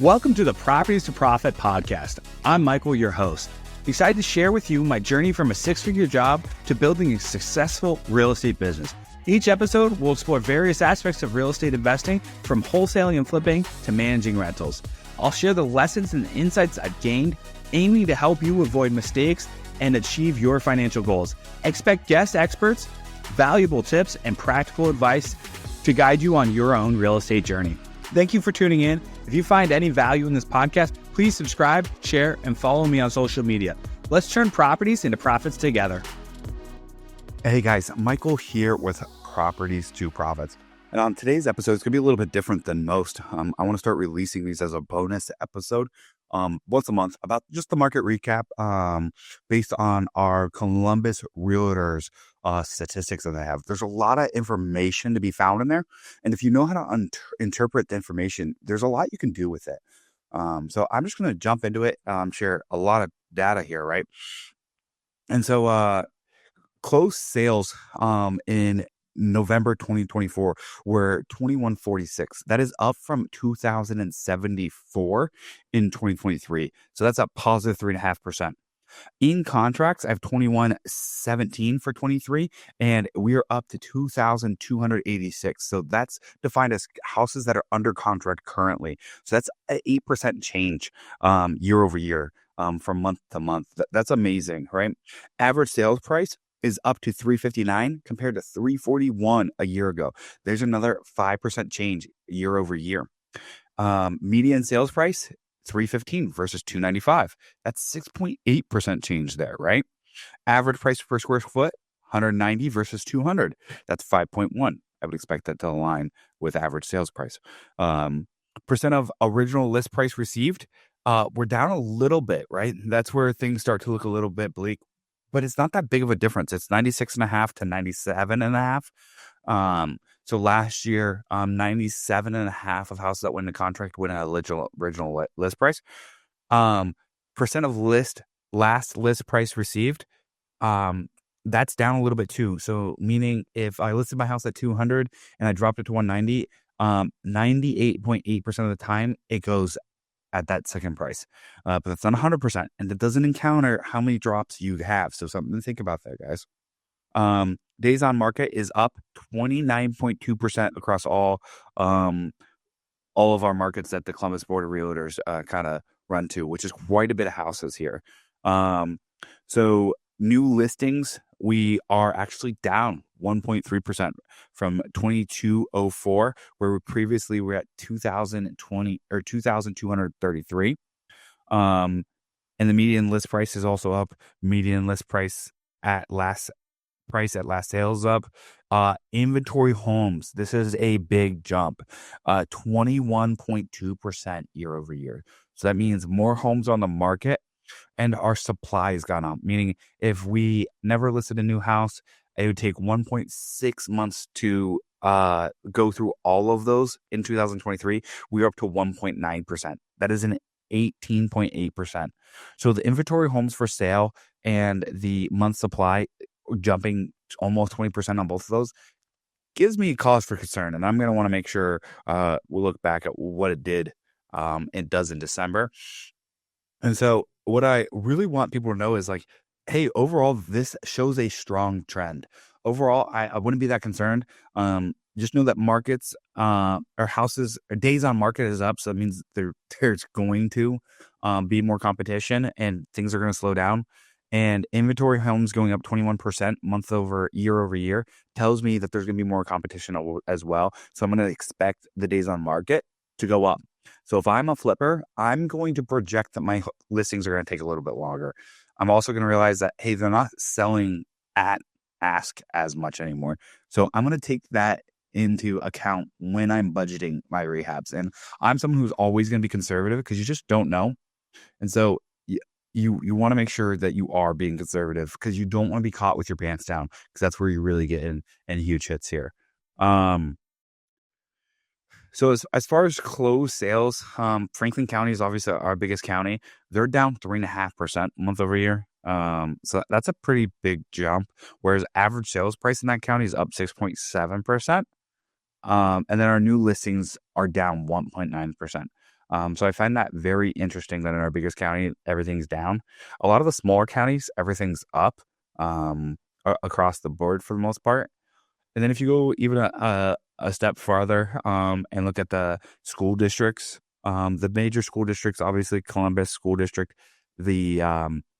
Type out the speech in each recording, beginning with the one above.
Welcome to the Properties to Profit podcast. I'm Michael, your host. Excited to share with you my journey from a six-figure job to building a successful real estate business. Each episode will explore various aspects of real estate investing, from wholesaling and flipping to managing rentals. I'll share the lessons and insights I've gained, aiming to help you avoid mistakes and achieve your financial goals. Expect guest experts, valuable tips, and practical advice to guide you on your own real estate journey. Thank you for tuning in. If you find any value in this podcast, please subscribe, share, and follow me on social media. Let's turn properties into profits together. Hey guys, Michael here with Properties to Profits. And on today's episode, it's going to be a little bit different than most. I want to start releasing these as a bonus episode once a month about just the market recap based on our Columbus Realtors statistics that they have. There's a lot of information to be found in there. And if you know how to interpret the information, there's a lot you can do with it. So I'm just going to jump into it, share a lot of data here, right? And so closed sales in November 2024 were 2146. That is up from 2,074 in 2023. So that's up positive 3.5%. In contracts, I have 2117 for 23, and we are up to 2,286. So that's defined as houses that are under contract currently. So that's an 8% change year over year from month to month. That's amazing, right? Average sales price is up to 359 compared to 341 a year ago. There's another 5% change year over year. Median sales price, 315 versus 295. That's 6.8% change there, right? Average price per square foot, 190 versus 200. That's 5.1. I would expect that to align with average sales price. Percent of original list price received, we're down a little bit, right? That's where things start to look a little bit bleak. But it's not that big of a difference. It's 96.5 to 97.5. So last year, 97.5 of houses that went into contract went at original list price. Percent of last list price received, that's down a little bit too. So meaning if I listed my house at 200 and I dropped it to 190, 98.8% of the time it goes at that second price. But that's not 100%. And it doesn't encounter how many drops you have. So something to think about there, guys. Days on market is up 29.2% across all of our markets that the Columbus Board of Realtors kind of run to, which is quite a bit of houses here. So new listings, we are actually down 1.3% from 2204, where we previously were at 2,020 or 2,233. And the median list price is also up. Median list price at last sales up. Inventory homes, this is a big jump, 21.2% year over year. So that means more homes on the market and our supply has gone up, meaning if we never listed a new house, it would take 1.6 months to go through all of those. In 2023, we are up to 1.9%. That is an 18.8%. So the inventory homes for sale and the month supply jumping almost 20% on both of those gives me cause for concern. And I'm going to want to make sure we'll look back at what it does in December. And so what I really want people to know is like, hey, overall, this shows a strong trend. Overall, I wouldn't be that concerned. Just know that markets or houses or days on market is up. So that means there's going to be more competition and things are going to slow down. And inventory homes going up 21% year over year tells me that there's going to be more competition as well. So I'm going to expect the days on market to go up. So if I'm a flipper, I'm going to project that my listings are going to take a little bit longer. I'm also going to realize that, hey, they're not selling at ask as much anymore. So I'm going to take that into account when I'm budgeting my rehabs. And I'm someone who's always going to be conservative because you just don't know. And so you want to make sure that you are being conservative because you don't want to be caught with your pants down because that's where you really get in huge hits here. So as far as closed sales, Franklin County is obviously our biggest county. They're down 3.5% month over year. So that's a pretty big jump. Whereas average sales price in that county is up 6.7%. And then our new listings are down 1.9%. So I find that very interesting that in our biggest county, everything's down. A lot of the smaller counties, everything's up across the board for the most part. And then if you go even a step farther and look at the school districts, the major school districts, obviously Columbus School District, the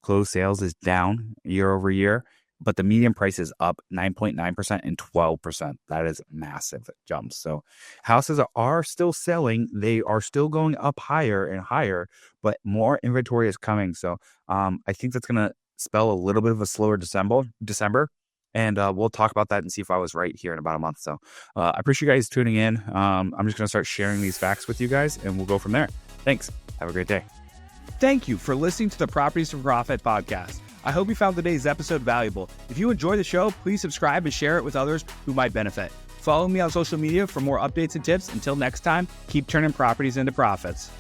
closed sales is down year over year, but the median price is up 9.9% and 12%. That is massive jumps. So houses are still selling. They are still going up higher and higher, but more inventory is coming. So I think that's going to spell a little bit of a slower December. And we'll talk about that and see if I was right here in about a month. So I appreciate you guys tuning in. I'm just going to start sharing these facts with you guys, and we'll go from there. Thanks. Have a great day. Thank you for listening to the Properties for Profit podcast. I hope you found today's episode valuable. If you enjoy the show, please subscribe and share it with others who might benefit. Follow me on social media for more updates and tips. Until next time, keep turning properties into profits.